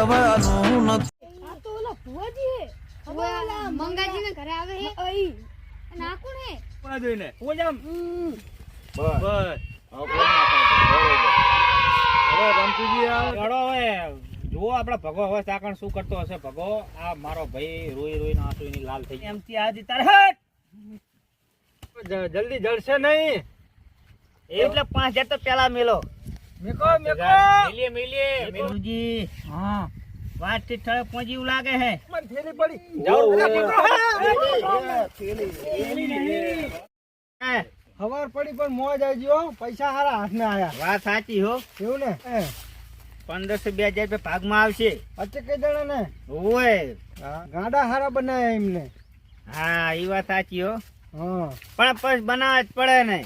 પડવાનું નથી. આ તો ઓલા ભુવાજી હે. ઓલા મંગાજીને ઘરે આવે હે અઈ. અને આ કોણ હે? કોણ જોઈને ઓજામ બસ બસ હવે રમતુજી આવે ચડો હવે જો આપડા ભગો હવે ચાકણ શું કરતો હશે ભગો આ મારો ભાઈ રોઈ રોઈને આંસુની લાલ થઈ ગઈ એમથી આજી તારે હટ જલ્દી જળશે નહીં એટલે 5000 તો પેલા મેલો મેકો મિલીએ મેલુજી હા વાત થી થળે પહોંચી એવું લાગે હે મને થેલી પડી ખબર પડી પણ મોજ આવી ગયો પૈસા હારા હાથને આયા વાત સાચી હો એવું ને 1500 2000 રૂપિયા ભાગમાં આવશે પચે કઈ જણા ને ઓય ગાડા હારા બનાયા એમને હા એ વાત સાચી હો હા પણ પછી બનાવવા જ પડે ને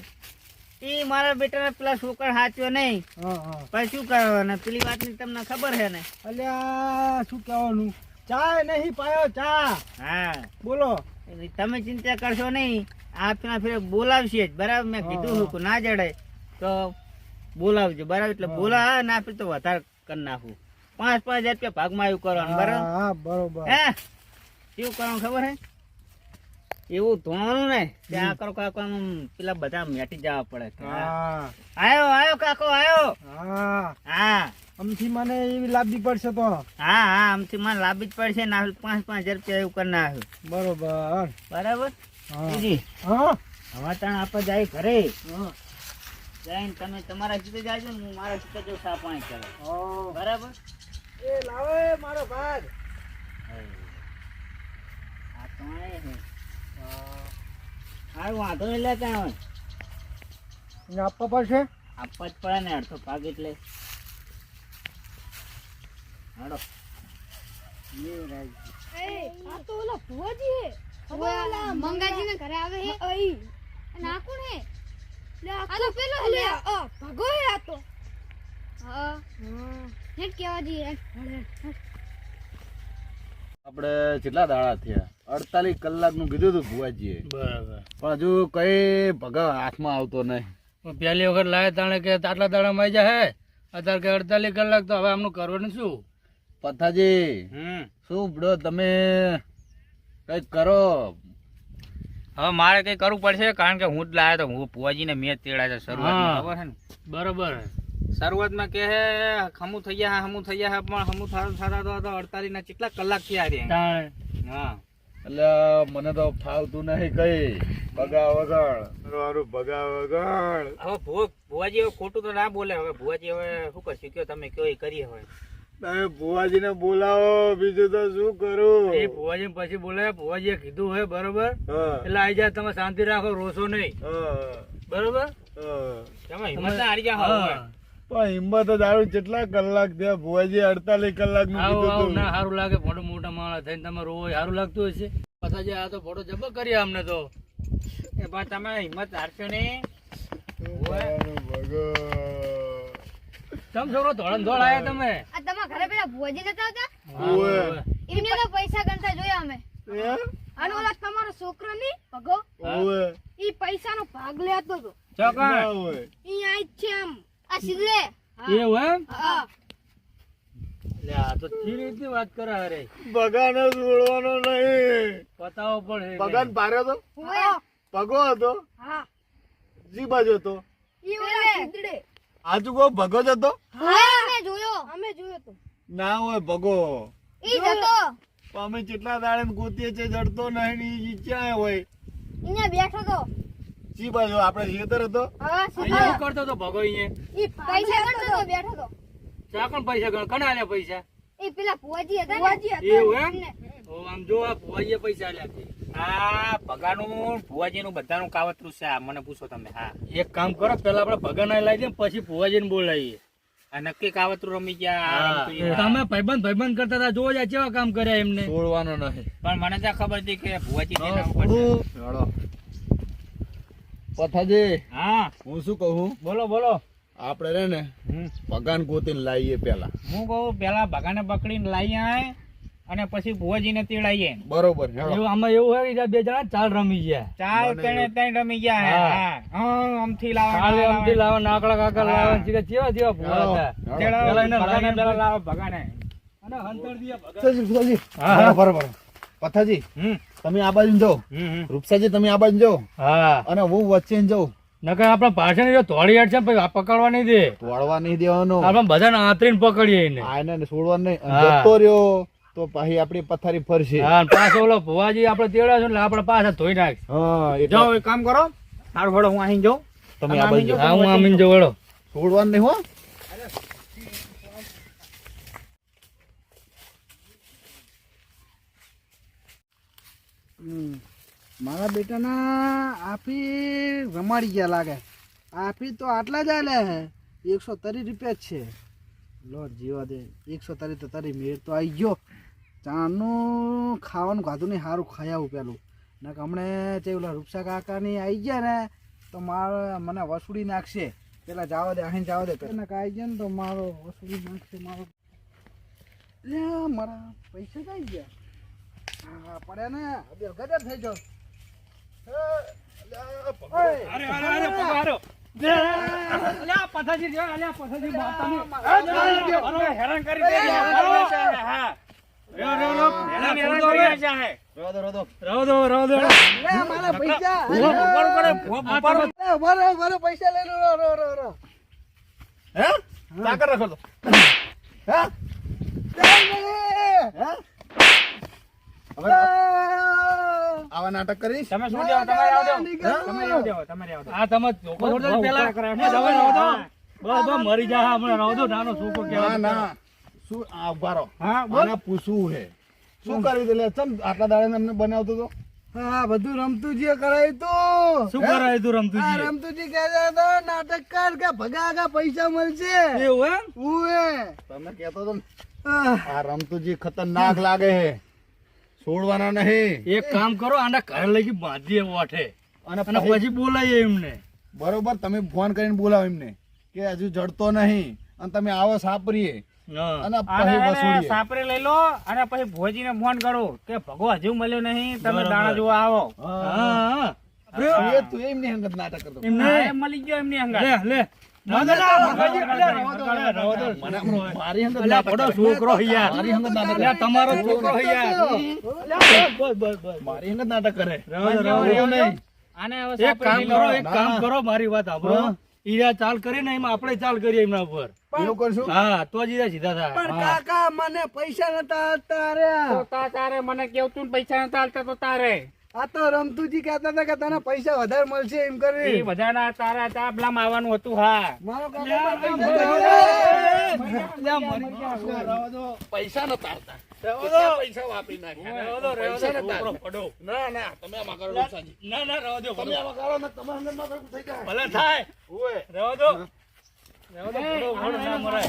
ઈ મારા બેટાને પેલા છોકરા હાચ્યો નહીં હા હા પછી શું કરવાનું પેલી વાતની તમને ખબર છે ને અલ્યા શું કહેવાનું ચા નહીં પાયો ચા હા બોલો તમે ચિંતા કરશો નહીં આપના ફેરે બોલાવશે જ બરાબર મેં કીધું હતું ના જડે તો બોલાવજો બરાબર એટલે બોલા ના આપે તો વધારે કરી નાખું 5,000 રૂપિયા ભાગમાં એવું કરવાનું બરાબર હા બરોબર હે કેવું કરવાનું ખબર હે એવું ધોવાનું ને ત્યાં કરો કાકો પેલા બધા મેટી જવા પડે હા આયો કાકો આયો હા હા અમથી મને એવી લાવવી પડશે તો હા આમથી મને લાભી જ પડશે ને 5,000 રૂપિયા એવું કરી નાખ્યું બરોબર બરાબર હા જી હા હવે ત્યાં આપણે જાય ઘરે જઈને તમે તમારા સીધે જાજો ને હું મારા સીધે જો સા પાણી કરે બરાબર એ લાવે મારો ભાગ આ તો આયે હે હારું વાંધો નહીં લેતા હોય એને આપવા પડશે આપવા જ પડે ને અડધો ભાગ એટલે હાડો એ આ તો ઓલા ભુવાજી હે. ઓલા મંગાજીને ઘરે આવે હે અઈ. અને આ કોણ હે? આ તો પેલો હે ભગો હે આ તો. હા હેટ કેવાજી હે. આપણે કેટલા દાડા થયા 48 કલાકનું કીધું હતું ભુવાજીએ બરાબર પણ હજુ કઈ ભગા હાથમાં આવતો નહીં પહેલી વખત લાવે તાણે કે આટલા દાડામાં આવી જાય અત્યારે કે 48 કલાક તો હવે આમનું કરવાનું શું પથાજી શું બ્રો તમે કઈક કરો હવે મારે કઈ કરવું પડશે કારણ કે હું જ લાવ્યો તો હું ભુવાજીને મેં તેડા છે શરૂઆતમાં ખબર છે ને બરોબર શરૂઆતમાં કે હે હમું થઈ ગયા પણ હમું થતા તો 48 ના કેટલા કલાક થયા રે હા એટલે મને તો ફાવતું નહીં કઈ ભગા વગર મારું ભગા વગર હવે ભુવાજી હવે ખોટું તો ના બોલે હવે ભુવાજી હવે શું કરશું કયો તમે કયો એ કરીએ હવે તમે ભુવાજીને બોલાવો બીજું તો શું કરું એ ભુવાજી પછી બોલે ભુવાજીએ કીધું હોય બરોબર એટલે આવી જાય તમે શાંતિ રાખો રોશો નહીં બરોબર તમે હિંમત ના હારી જાઓ પણ હિંમત જ આવું કેટલા કલાક થયા ભુવાજી 48 કલાક નું કીધું હતું ના સારું લાગે ભોડો મોટા માણસ થઈને તમે રોવો સારું લાગતું હશે પછી આ તો ભોડો જબર કરીએ અમને તો એ બા તમે હિંમત હારશો નહીં તમ છોકરો ધોળન ધોળ આયા તમે આ તમારા ઘરે પેલા ભુવાજી નતા આવતા એમને તો પૈસા ગણતા જોયા અમે અને ઓલા તમારો છોકરો ની ભગો ઈ પૈસાનો ભાગ લેતો હતો ચોકણ ઈ આઈ છે આમ આ સિગલે એવું એમ હા લે આ તો થી રીતની વાત કરે અરે ભગાને છોડવાનો નહીં પતાવો પણ ભગાન પાર્યો તો હા ભગો હતો હા જી બાજુ હતો ઈ ઓલા સિગડે આજુ કો ભગો જ હતો હા અમે જોયો તો ના હોય ભગો ઈ જતો પણ અમે કેટલા દાડે ગોતીએ છે જડતો નહીં ને ઈ ક્યાં હોય અહીંયા બેઠો તો જી બાજુ આપણે ખેતર હતો હા અહીંયા શું કરતો તો ભગો અહીંયા ઈ પૈસા ગણતો તો બેઠો તો ચોકણ પૈસા ગણ કણા આલ્યા પૈસા ઈ પેલા ભુવાજી હતા એવું એમ ઓ આમ જો આ ભુવાજીએ પૈસા આલ્યા છે આ ભગાનું ભુવાજીનું બધાનું કાવતરું છે આ મને પૂછો તમે હા એક કામ કરો પેલા આપણે ભગાને લાવી દઈએ પછી ભુવાજીને બોલાવીએ આ નક્કી કાવતરું રમી ગયા તમે ભાઈબંધ કરતા હતા જોવા જાય કેવા કામ કર્યા એમને છોડવાનો નહીં પણ મને ત્યાં ખબર હતી કે ભુવાજી પથાજી હા હું શું કહું બોલો આપણે રે ને ભગાન ગોતીને લાવીએ પેલા હું કહું પેલા ભગાને પકડીને લાવી આય અને પછી ભુવાજીને તેડાઈએ બરોબર એવું આમાં એવું હોય કે બે જણા ચાલ રમી ગયા ચાલ ત્રણ રમી ગયા હા આમથી લાવો નાકડા કાકા લાવો કેવા ભુવા હતા પેલા લાવો ભગાને અને હંતર દિયા ભગા. રૂપસાજી, હા, હા. બરોબર. પથાજી, હમ તમે આ બાજુ જાઓ. રૂપસાજી, તમે આ બાજુ જાઓ. હા અને હું વચ્ચે જાઉં. નકર આપડે પાછળ જો તોડી હેડ છે ને પછી આ પકડવા નહીં દે. તોડવા નહીં દેવાનો. આપણે બધાને આતરીને પકડીએ એને. આ એને છોડવાનું નહીં. અને હા. જતો રહ્યો તો પછી આપણી પથારી ફરશે. હા અને પાછો ઓલો ભુવાજી આપણે તેડ્યા છે એટલે આપણે પાછા ધોઈ નાખ. હા, એટલે જાઓ એક કામ કરો સારું વડો હું અહીં જાઉં તમે આ બાજુ જાઓ. હા હું આમીન જો વળો. છોડવાનું નહીં હો. મારા બેટાના આપી રમાડી ગયા લાગે. આપી તો આટલા જ આલ્યા હે, 130 રૂપિયા જ છે. લો જીવા દે, 130 તો તારી મેળ તો આવી ગયો. ચાનું ખાવાનું ખાધું નહીં, સારું ખાઈ આવું પેલું. ને હમણે જે ઓલા રૂપસા કાકાની આવી ગયા ને તો મારે મને વસૂડી નાખશે. પેલા જવા દે, અહીં જવા દે. પેલા આવી ગયા ને તો મારો વસૂડી નાખશે મારો. લે મારા પૈસા જ આવી ગયા. હા પડ્યા ને, હવે ગજબ થઈ ગયો. અરે અરે અરે પકડો. અલ્યા પથાજી જો અલ્યા પથાજી માતાની. અરે હેરાન કરી દે. હા રહો દો. લે મારા પૈસા. મારા પૈસા લઈ લો. હે? તાકર રાખો તો. હે? હવે આવા નાટક કરીશ. તમે શું જાઓ તમારે આવો તમારે આવો આ તમે ધોકો છોડ દો પેલા. રહો દો. બસ મરી જા હમણાં રહો દો. નાનો છોકરો ના કેવા. ના, શું આ ઉભા રહો. હા આને પૂછવું છે શું કરી દે. ચમ આટલા દાડે અમને બનાવતો તો. હા બધું રમતુજી કરાયું તો. શું કરાય તું રમતુજી? રમતુજી કહેતા હતા નાટક કર કે ભગા પૈસા મળશે. એવું એમ? ઉએ. તમે કહેતો તો ને, આ રમતુજી ખતરનાક લાગે છે. છોડવાના નહીં. એક કામ કરો આના ઘરે લઈ ગઈ બાંધીએ વાઠે અને અને પછી બોલાવીએ એમને. બરોબર, તમે ફોન કરીને બોલાવો એમને કે હજુ જડતો નહીં અને તમે આવો સાપરીએ હા. અને પછી વસૂલીએ. સાપરે લઈ લો અને પછી ભોજીને ફોન કરો કે ભગો હજુ મળ્યો નહીં તમે દાણા જોવા આવો હા. તું એમની હંગત નાટક કરતો. એમને હા, એ મળી ગયો એમની હંગાત. લે મારી હંગત અલ્યા નાટક બડો કરે. છોકરો હે યાર. મારી હંગત નાટક કરે. અલ્યા તમારો છોકરો હે યાર. મારી હંગત નાટક કરે. રહો એવું નહીં. આને હવે એક સાપરે કામ લઈ કરો લો. એક કામ કરો મારી વાત સાંભળો. હા. ઈરા ચાલ કરીને એમાં આપણે ચાલ કરીએ એમના ઉપર. એવું કરશું. હા તો જ ઈરા સીધા થાય. પણ કાકા મને પૈસા નતા આપતા રે. તો તારે મને કેવતું ને પૈસા નતા આલતા તો તારે આ તો રમતુજી કહેતા હતા કે તને પૈસા વધારે મળશે એમ એ કરી. બધાના તારા ચાપલામાં આવવાનું હતું. હા મારો કાકા પૈસા પૈસા નતા આવતા. પૈસા વાપરી નાખ્યા. પૈસા નતા આવતા. ના ના, તમે આમાં કરો રૂપસાજી. ના રહો દો. તમે આમાં કરો ને તમે હંગત નાટક થઈ જાય. ભલે થાય. ઓય. રહો દો. રહો દો. ભલો ના મરાય.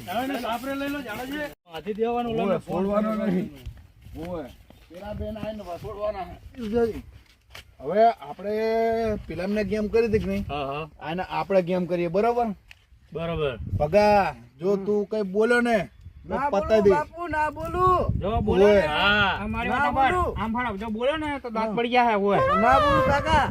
હવે એને સાપરે લઈ લો જાણો છે. હાથી દેવાનું ઓય, લઈને છોડવાનો નહીં. ઓય. પેલા બેન આવીને વસોડવાના છે. હવે આપણે પેલામને ગેમ કરી હતી કે નહીં, હા આને આપણે ગેમ કરીએ. બરોબર બરોબર. પગા, જો તું કઈ બોલ્યો ને ના પતાઈ બોલું દે. બાપુ ના બોલું. જો બોલો ઓય. ને, હા. આ મારી ના વાત સાંભળ. બોલું. આમ ફાડો જો બોલો ને તો દાંત પડી ગયા હે ઓય ના બોલું કાકા.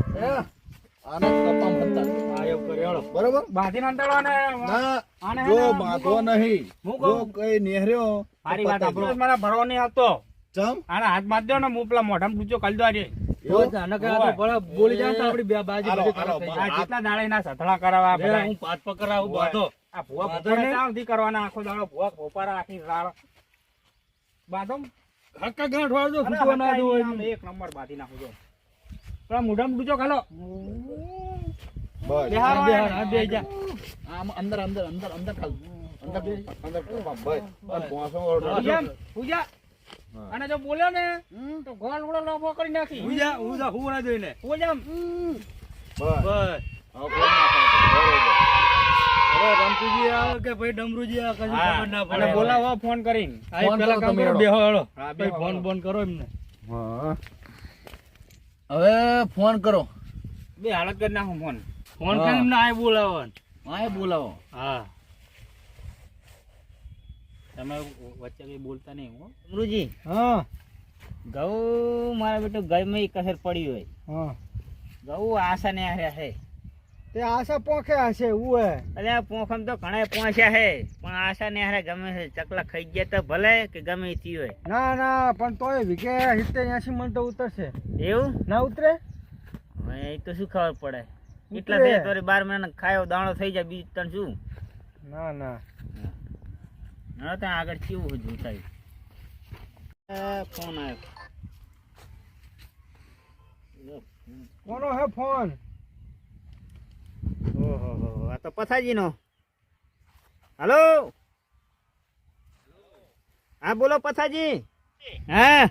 આને કપામ હતા. હા એવું કરે હેળો. બરોબર બાંધીને અંતરવા ને ના, આને હે જો ને બાંધવો નહીં. હું જો કહું. કઈ નેહર્યો તો મારી વાત પતાઈ દે. સાંભળો. મારા ભરવો નહીં આવતો. ચમ આને હાથ બાંધ દો ને હું પેલા મોઢામાં ડૂચો કરી દો આજે. રોજ આને કહે આ તો ભલા બોલી જાય ને તો આપણી બે બાજુ હાલો, બધી હાલો, ખરાબ થઈ આ જાય. જેટલા દાડે ના સથળા કરાવવા આ લે, બધા. હું પાત પકડાવું બાંધો. આ ભૂવા બાંધો ભૂવા ને. ક્યાં સુધી કરવાના આખો દાડો ભૂવા ભોપારા આખી રાળ બાંધો. હક્કા ગાંઠ વાળજો, અરે ખૂટવા ના દો હકાઈ એમ. એક નંબર બાંધી નાખું જો. પેલા મોઢામાં ડૂચો ખાલો. બસ. બેહારો બે આને. હાથ બે જા. આમ અંદર અંદર અંદર અંદર ખાલ. અંદર અંદર બસ. બસ ભોંસો ઓળો. પૂજા, પૂજા. હા. અને જો બોલ્યો ને તો ગોળ ઉડો લોભો કરી નાખી. હું જા હું ના જોઈને. પૂજા. બસ. બસ. હવે ફોન નાખો. બરોબર. હવે રમતુજી આવે કે ભાઈ ડમરુજી આવે કશું હા, ખબર ના પડે. અને બોલાવો ફોન કરીને. આ ફોન પેલા કરો કામ તમે કરો, હેડો. બેહો હેડો. હા, ભાઈ બેહો ફોન હેડો. બોન કરો એમને. હા. હવે ફોન કરો. બે હાલત કરી નાખું ફોન. ફોન હા. કરીને એમને આય બોલાવવાનું. હા, બોલાવો. હા. તમે વચ્ચે કઈ બોલતા નહીં હો. ગુરુજી, હા ઘઉં મારા બેટો ગઈ કસર પડી હોય. હા ઘઉં આશા ને આર્યા છે. તે આશા પોખે હશે ઉએ. અલે આ પોખમ તો ઘણા પહોંચ્યા હે, પણ આશા ને હારે ગમે છે ચકલા ખાઈ ગયા તો ભલે કે ગમે તે હોય. ના ના પણ તોય વીઘે 70-80 મણ તો ઉતરશે. એવું ના ઉતરે? હવે એ તો શું ખબર પડે, એટલા ઉતરે. બે તોરે 12 મહિના ખાયો દાણો થઈ જાય બીજું તને શું. ના ના હા ત્યાં આગળ કેવું હતું થાય. ફોન આવ્યો. કોનો હે ફોન? ઓહો આ તો પથાજીનો. હાલો હા બોલો પથાજી. હા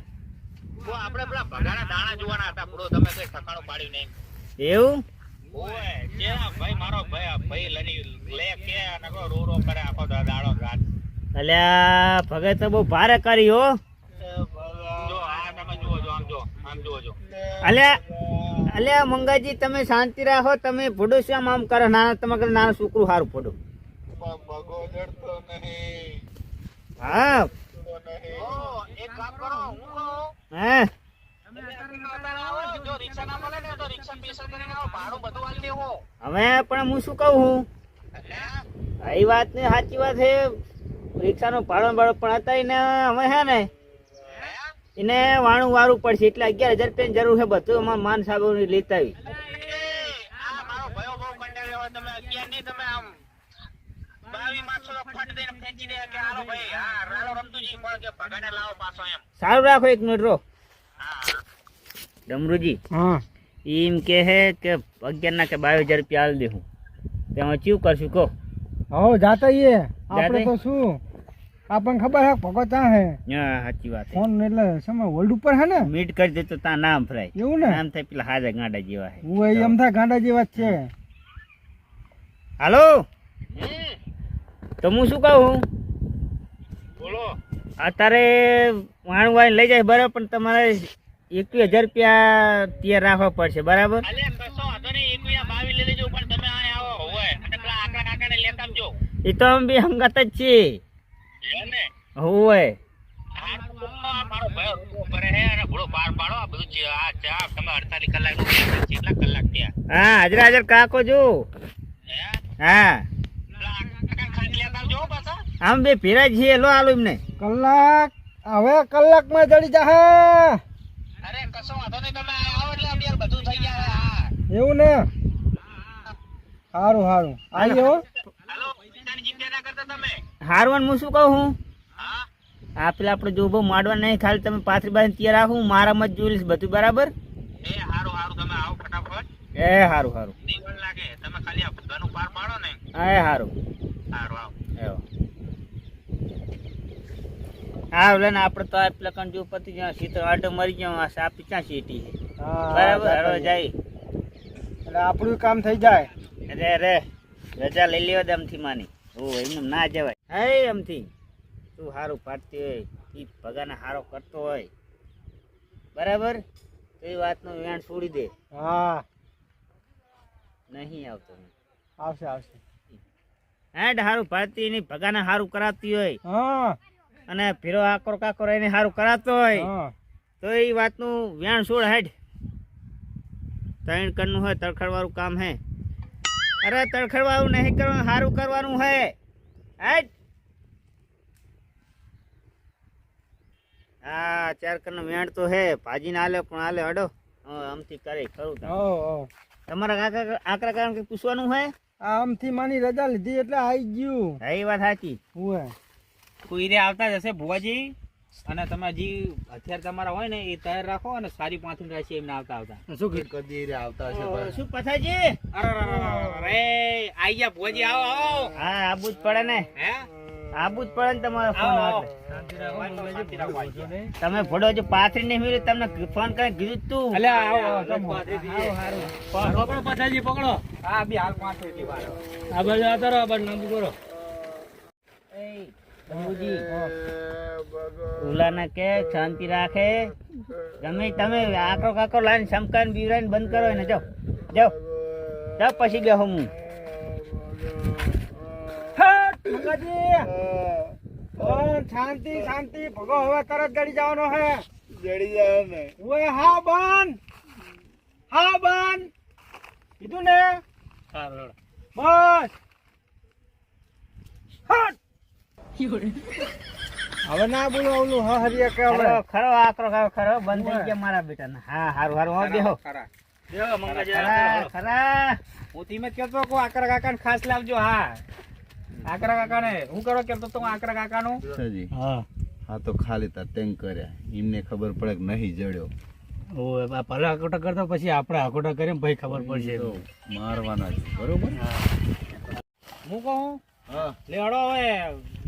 આપણે પેલા ભગાના દાણા જોવાના હતા, પૂરો તમે કઈ ઠકાણું પાડ્યું નહીં. એવું ઓય જે ભાઈ મારો ભાઈ લની લે કે અને રો રો કરે આખો દાડો રાત. અલ્યા ભગત તો બહુ ભારે કરી હો. જો આ તમે જુઓ જો આમ જુઓ અલ્યા અલ્યા મંગાજી તમે શાંતિ રાખો, તમે ફોડો શું આમ કરો, નાના તમારે નાનું છોકરું સારું ફોડો. ભગો જડતો નહીં. હા એક કામ કરો, હું કહું હા જો રિક્ષા ના મળે ને તો રિક્ષા પેસલ કરીને આવો, ભાડું બધું આલી દેવો. હવે પણ હું શું કહું છું, એ વાત ને સાચી વાત છે, રિક્ષાનો ભાડો પણ હતા એને હવે હે ને એને વાણું વારું પડશે, એટલે 11,000 રૂપિયાની જરૂર છે. બધું અમારા માન સાહેબ લેતા આવી. આ મારો ભયો બહુ કંટાળ્યો હોય, તમે 11 નહીં તમે આમ 22 માર્ચો ફટ દઈને ફેંચી દે કે હાલો ભાઈ હા રાડો રમતુજી પણ કે ભગાને લાવો પાછો એમ. સારું રાખો, એક મિનિટ રો. ડમરુજી હા એમ કે હે કે 11 ના કે 22,000 રૂપિયા આલ દેવું, તેમાં ચીવ કરશું કહો. હો જાતા ઈએ આપણે જાતે? તો શું આપણને ખબર હે ભગો ત્યાં હે હા સાચી વાત છે. ફોન એટલે સમય વર્લ્ડ ઉપર હે ને મીટ કરી દે તો તા નામ ફરાય. એવું ને નામ થાય પેલા હાજા ગાંડા જેવા છે. હું એમ થાય ગાંડા જેવા જ છે. હાલો તો હું શું કહું, બોલો અત્યારે વાણ વાણ લઈ જાય બરાબર, પણ તમારે 21,000 રૂપિયા તૈયાર રાખવા પડશે બરાબર. અલે કશો વાંધો નહીં, 21 22 લઈ લેજો, પણ તમે આ આવો હોય અને પેલા આકડા કાકાને લેતા આવજો. એ તો અમે બી હંગાત જ છીએ. એને હોય આ મારો ભયો કરે હે અને ઘોડો પાર પાડો આ બધું આ ચા તમે 48 કલાકનું કેટલા કલાક થયા? હા હાજર હાજર કાકો જો. હે હા પેલા આકડા ખાલી લેતા આવજો પાછા. આમ બે ભેરા છીએ, લો આલો એમને. કલાક હવે કલાકમાં જડી જાહે. અરે કશો વાંધો નહીં, તમે આવો એટલે અત્યારે બધું થઈ જાય. હા એવું ને સારું સારું આવીએ હો. હાલો પૈસાની ચિંતા ના કરતા તમે. હારવાન હું શું કહું હું, હા આ પેલા આપણે જો બહુ માડવા નહીં, ખાલી તમે 35 તૈયાર રાખું, મારામાં જ જોઈ લઈશ બધું બરાબર. એ હારું હારું તમે આવો ફટાફટ. એ હારું હારું. નહીં વાર લાગે, તમે ખાલી આ બધાનું પાર પાડો ને. એ હારું. હારું આવો. એવો હા એટલે ને આપણે તો આ પેલા કણ જો પતિ જ્યાં સીતો આટો મરી ગયો, આ સાપી ક્યાં સીટી છે હા, બરાબર. જાતા હવે જાય એટલે આપણું કામ થઈ જાય. અરે રે રજા લઈ લેવા દે અમથી માની. ઓ એમને ના જવાય. હે અમથી તું સારું પાડતી હોય, એ ભગાને સારો કરતો હોય બરાબર, તો એ વાતનો વેણ છોડી દે. હા નહીં આવતો આવશે આવશે. હેડ સારું પાડતી એની ભગાને સારું કરાવતી હોય હા અને ફેરો આકરો કાકરો એને સારું કરાવતો હોય હા તો એ વાતનું વેણ છોડ. હેડ 3 કણનું હોય, તડખડવાળું કામ હે. અરે તડખડવાળું નહીં કરવાનું, સારું કરવાનું હે. હેડ હા 4 કણનું વેણ તો હે, ભાજીને આલે પણ આલે. હડો આમથી કરે કરું તમે. ઓ તમારા કાકા આકરા કારણ કે પૂછવાનું હોય. આમથી માની રજા લીધી એટલે આવી ગયું. હા એ વાત સાચી. ઉએ કોઈ રે આવતા જશે ભુવાજી, અને તમે હજી હથિયાર તમારા હોય ને એ તૈયાર રાખો, અને સારી પાંથું રહેશે એમને આવતા આવતા. શું કદી રે આવતા હશે ભાઈ? શું પથાજી? અરે આઈ ગયા ભુવાજી, આવો આવો. હા આબુ જ પડે ને. હે આબુ જ પડે ને તમારો ફોન આવે. તમે ભોડો જો પાથરી નહીં મળ્યું, તમને ફોન કરીને કીધું તું. પકડો પછાજી પકડો. હા બી હાલ પાથરી દી વાળો. આ બાજુ આવતા રહો, આ બાજુ નામ કરો. ઉલાના કે શાંતિ રાખે, ગમે તમે આકરો કાકરો લાઈન સમકાન બીવરાઈને બંધ કરો એને. જાઓ જાઓ જાઓ, પછી બેહો હું. શાંતિ શાંતિ ભગો હવે તરત ગડી જવાનો હે. જડી જાય ને. ઓએ હા બન કીધું ને. સારું બસ હવે ના બોલો ઓલું હા હરિયા કે હવે ખરો આકરો ખરો બંધ થઈ ગયા મારા બેટાને. હા હારું હારું હો બેહો. દેવો મંગાજી ખરા ખરા હું ધીમે કહેતો કો આકરા કાકાને ખાસ લાવજો. હા આકરા કાકાને હું કરો કેતો તો આકરા કાકાનું. સજી હા હા તો ખાલી તાર ટેન્ક કર્યા એમને ખબર પડે કે નહીં જડ્યો ઓય ભલે આકોટા કરતો પછી આપણે આકોટા કરીએ પછી ખબર પડશે. તો મારવાના છે બરોબર હું કહું હા લેડો હવે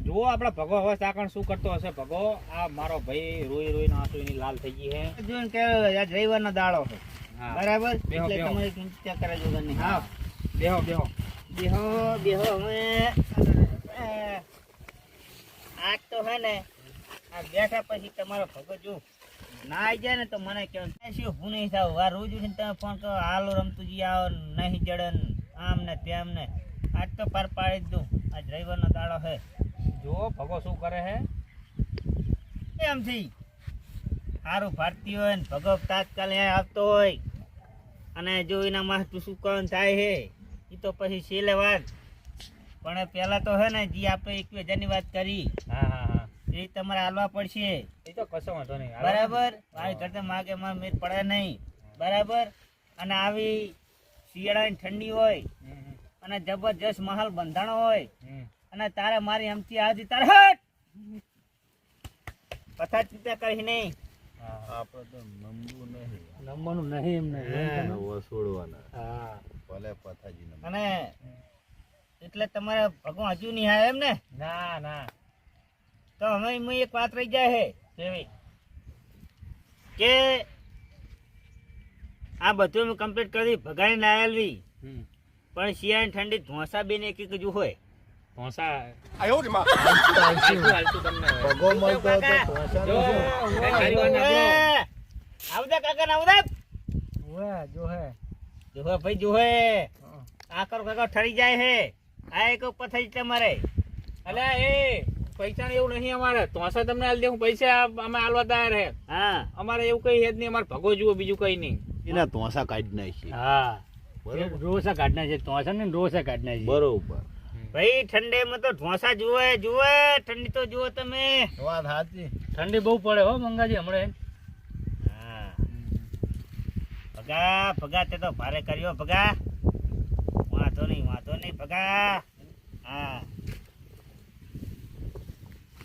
જુઓ આપડા ભગો હવે સાકણ શું કરતો હશે. ભગો આ મારો ભાઈ રોઈ રોઈને આંસુની લાલ થઈ ગઈ છે. જોઈને કે આજ રવિવારનો દાડો છે હા બરાબર બેહો, એટલે બેહો. તમારી ચિંતા કરે વગર નહીં. હા બેહો બેહો બેહો બેહો હવે આજ તો હે ને આ બેઠા પછી તમારો ભગો જો ના આવી જાય ને તો મને કહેવાનું શું હું નહીં થાવ વાર રોજ ઉઠીને તમે ફોન કરો હાલો રમતુજી આવો નહીં જડે ને આમ ને તેમ ને આજ તો પાર પાડી જ દઉં. આજ રવિવારનો દાડો છે. જુઓ ભગો શું કરે છે. એમથી સારું ભારતી હોય ને ભગો તાત્કાલ અહીંયા આવતો હોય અને જો એના માથું શું કરવાનું થાય છે એ તો પછી છેલ્લે વાત. પણ પહેલા તો હે ને જે આપણે 21,000 ની વાત કરી હા હા હા એ તમારે હાલવા પડશે એ તો કશો વાંધો નહીં. બરાબર. આવી કરતા માગે માં મેર પડે નહીં બરાબર. અને આવી શિયાળાની ઠંડી હોય અને જબરજસ્ત માહોલ બંધાણો હોય અને તારે મારી એમથી આવતી તારે હટ પથા ચિંતા કરી નહીં. આપણે તો નમવું નહીં નમવાનું નહીં એમને. વસોડવાના હા ભલે પથાજી નમ અને એટલે તમારે ભગવાન હજુ નહીં આવે એમ ને ના ના તો હવે એમાં એક વાત રહી જાય છે કેવી કે આ બધું મેં કમ્પ્લીટ કરી ભગાડી ના આવેલી પણ શિયાળાની ઠંડી ધોસા બેન એક એક જ હોય. ભોંસા આયો માં હાલતું તમને ભગો મળતો હતો જો પહોંચાડો એ ખારી વાર ના જો. આવદા કાકા ના આવદા જો હે જોહે ભાઈ જોહે આ કરો કાકા ઠરી જાય છે આ એક પથારી તમારે અલ્યા એ પૈસા એવું નહીં અમારે તોસા તમને હાલ દે હું પૈસા અમે હાલવા તૈયાર હે. હા અમારે એવું કઈ હે જ નહીં. અમારે ભગો જુઓ બીજું કઈ નહીં. એના તોસા કાઢી નાખી હા બરોબર રોસા કાઢના છે તોસા ને રોસા કાઢના છે. બરોબર ભાઈ ઠંડીમાં તો ઢોસા જુએ જુએ ઠંડી તો જુઓ તમે. વાત સાચી ઠંડી બહુ પડે હો મંગાજી હમણાં. હા ભગા ભગા તે તો ભારે કર્યો ભગા. વાંધો નહીં ભગા. હા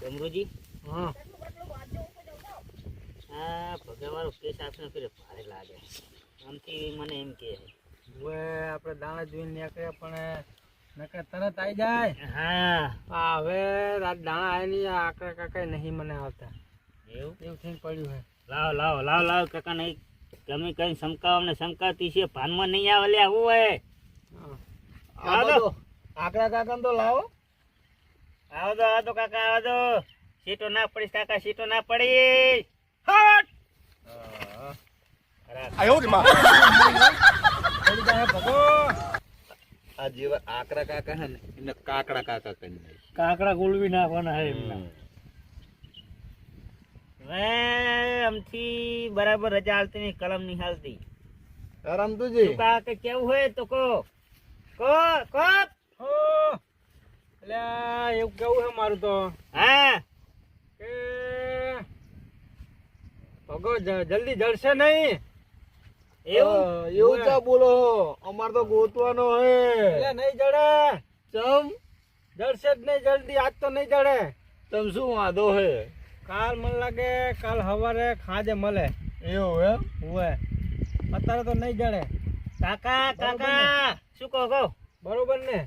ડમરુજી હા આ ભગા વાળો કેસ આપને ફેરે ભારે લાગે આમથી મને એમ કે હવે આપણે દાણા જોઈને નીકળ્યા પણ નકર તરત આવી જાય. હા આ હવે રાત દાણા આવી નહીં આકરા કાકા નહીં મને આવતા એવું એવું થઈને પડ્યું હે. લાવ કાકા નહીં ગમે કઈ શંકા અમને શંકાતી છે ભાનમાં નહીં આવે લે આવું હોય આવો આકરા કાકા તો લાવો. આવો તો કાકા આવો તો સીટો ના પડીશ કાકા સીટો ના પડીશ હટ આયો માં પડી જાય ભગો. આ જેવા આકરા કાકા હે ને એને કાકડા કાકા કરી નાખી કાકડા ગોળવી નાખવાના હે એમના. હવે આમથી બરાબર રજા હાલતી નહીં કલમ નહીં હાલતી. રમતુજી તું કાકા કેવું હોય તો કો અલ્યા એવું કેવું હે મારું તો હા કે ભગો જલ્દી જડશે નહીં. એવું ચા બોલો અમાર તો ગોતવાનો હે એટલે નહીં જડે. ચમ જડશે જ નહીં જલ્દી. આજ તો નહીં જડે. તમ શું વાંધો હે કાલ મને લાગે કાલ સવારે ખાજે મળે. એવું એમ હુએ અત્યારે તો નહીં જડે. કાકા શું કહો બરોબર ને.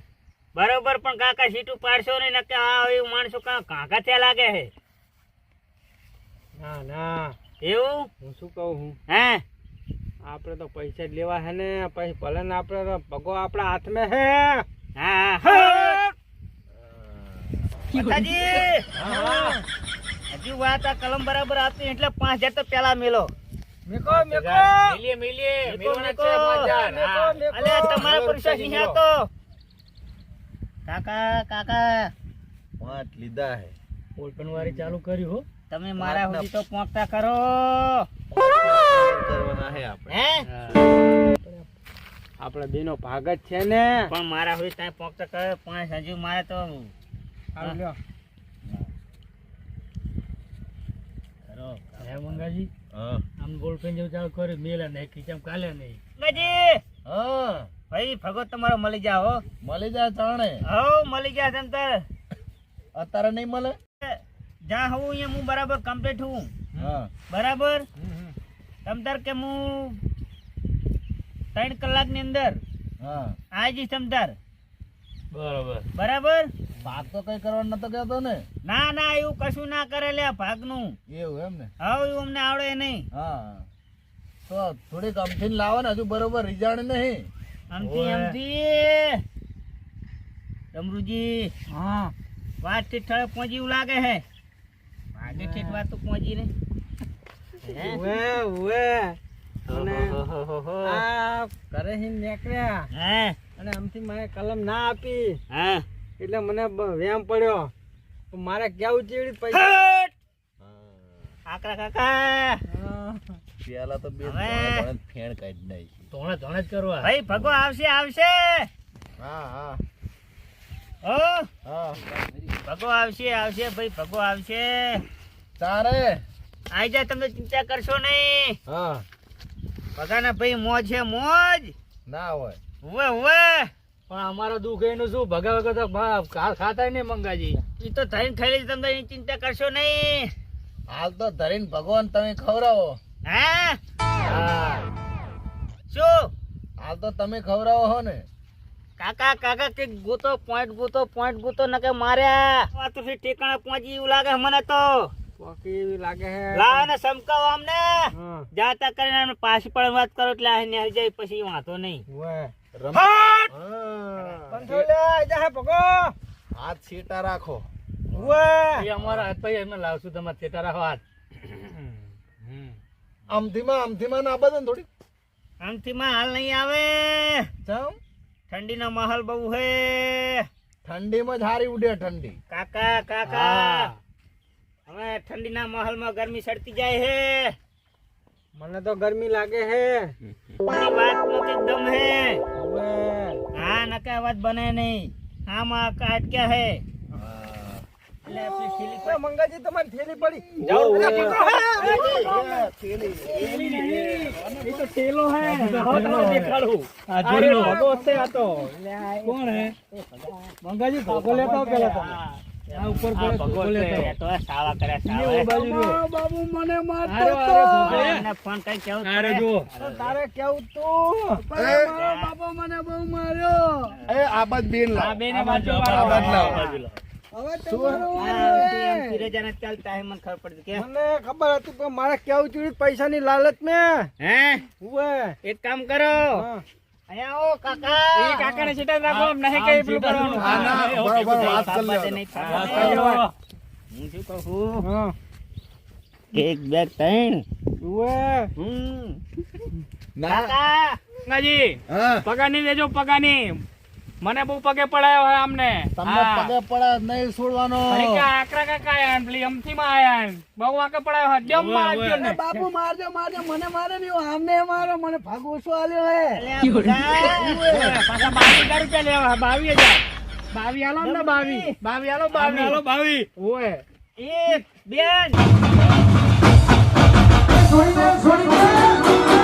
બરોબર પણ કાકા સીટું પાડશો નહીં નકે આ એવું માણસો કાકા ત્યાં લાગે છે ના ના એવું હું શું કહું હું હે આપણે તો પૈસા જ લેવા હે ને પછી ભલે ને આપણે તો ભગો આપણા હાથમાં હે. હા માતાજી હજુ વાત આ કલમ બરાબર આપતી એટલે 5,000 તો પેલા મેલો મેકો મેલીએ મેલવાના મેકો. છે 5,000. હા. અલ્યા તમારા પર વિશ્વાસ નહીં આવતો કાકા પાંચ લીધા હે ઓપન વાળી ચાલુ કરી હો. તમે મારા સુધી તો પહોંચતા કરો કરવાના હે આપણે હે આપણે બેનો ભાગ જ છે ને. પણ મારા હોય ત્યાં પોક તો કરે 5 હજુ મારે તો હાલો લ્યો. હે મંગાજી આમ બોલ પેન જેવું ચાલુ કર્યું મેલે નહીં ખીચામ કાલે નહીં. ગજી હા ભાઈ ભગો તમારો મળી જા હો. મળી જાય ચાણે હો મળી ગયા તમ તાર અત્યારે નહીં મળે. જા હું અહીંયા હું બરાબર કમ્પ્લીટ હું હા બરાબર તમ તાર કે હું 3 કલાકની અંદર હા આવી જઈશ તમ તાર બરોબર. બરાબર. ભાગ તો કઈ કરવાનું નતો કહેતો ને. ના ના એવું કશું ના કરે લે ભાગનું. એવું એમ ને. હવે એવું અમને આવડે નહીં. હા તો થોડીક અમથીન લાવો ને હજુ બરોબર રીજાણ નહીં. આમથી આમથી ડમરુજી હા વાત ઠેઠ પહોંચી એવું લાગે હે. વાગે ઠેઠ વાત તો પહોંચી ને ઉવે ઉવે અને આ ઘરે હી નીકળ્યા હા અને આમથી મારે કલમ ના આપી હા એટલે મને વેમ પડ્યો. તો મારે કેવું ચેડી પૈસા. હટ! કાકા કાકા પેલા તો બે હવે. ફેણ કાઢી નાખી. ધોણે ધોણે જ કરવા. ભાઈ ભગો આવશે આવશે હા હા હો હા ભગો આવશે આવશે ભાઈ ભગો આવશે. તારે આઈ જાય તમે ચિંતા કરશો નહીં. હા ભગાના ભાઈ મોજ છે મોજ. ના હોય. ઉવે ઉવે પણ અમારો દુઃખ એનું શું ભગા વગર તો ખાતા નહીં મંગાજી. ઈ તો થઈને ખાઈ લઈશ તમે એની ચિંતા કરશો નહીં. હાલ તો ધરીને ભગવાન તમે ખવડાવો. હા હા શું હાલ તો તમે ખવડાવો હો ને. કાકા કાકા કે ગોતો પોઈન્ટ ગોતો નકે માર્યા વાતુથી ઠેકાણે પહોંચી એવું લાગે મને તો. બાકી એવી લાગે હે. લાવ ને સમકાવો અમને હા જાતા કરીને અમને પાછી પણ વાત કરો એટલે આને આવી જાય પછી વાંધો નહીં. ઉવે રમ હટ! હા. કંઠોલે આજા હે પગો. હાથ સીટા રાખો. ઉવે એ અમારા હાથ ભાઈ અમે લાવશું તમારે થેટા રાખો હાથ. અમથીમાં ના બદન થોડી. આમથી માં હાલ નહીં આવે. ચમ ઠંડીનો માહોલ બહુ હે ઠંડીમાં જ હારી ઉડે ઠંડી. કાકા કાકા હવે ઠંડીના માહોલમાં ગરમી સડતી જાય હે. મને તો ગરમી લાગે હે. મારી વાત નો એકદમ હે. ઉવે હા નકે અવાજ બને નહીં. આમાં અટક્યા હે એટલે આપણી થેલી એ મંગાજી તમારી થેલી પડી. જાઓ. એ તો થેલો હે. દેખાડું. આ જોઈ લો. ભગો છે આ તો. કોણ હે મંગાજી ભગો લેતા આવો પેલા તમે. આ ઉપર આ પડે ભગો ભગો લેતા છે, આવો. તો સાવા કર્યા એ સાવા. બાજુ જો. બાબુ મને મારતો આરે, તો. આરે, ભગો. એમને ફોન કઈ કેવું આરે પડે? જો. તો તારે કેવું તું મારો બાબો મને બહુ માર્યો. એ આ બાજ બેન આ લાવ. બેને આ બાજુ, બાજુ આ વાળો. બાજુ લાવો, હા. બાજુ લાવો. હવે તમારું હા, આમથી આમ ફિરેજાને ચાલતા હે, મને ખબર પડી કે મને ખબર હતી પણ મારે કેવું ચૂડી પૈસાની લાલચ મેં. હે ઉવે એક કામ કરો હા. અહીંયા આવો કાકા. કાકાને સીટા રાખો એમ નહીં આમ કઈ સીધા કરવાનું. હા, ના, બરોબર વાત કરી બાબતે લો. નહીં વાત થવાનું. કરી લો. હું શું કહું હા. 1 2 3 ઉવે ના કાકા મંગાજી હા પગાની દેજો પગાની. મને બહુ પગે પડાયો હે આમને. તમને પગે પડે નહીં છોડવાનો. આકરા કાકા આયા ને પેલી અમથીમાં આયા ને. બહુ વાકે પડાયો હે. જમ મારજો ને. બાપુ મારજો મારજો મને મારે નહીં આમને મારો મને ભાગ ઓછો આલ્યો હે. અલ્યા બધા. પાછા 22,000 રૂપિયા લેવા 22,000. 22 આલો ને 22. 22 આલો 22 આલો 22. ઓય એક બેન છોડી દે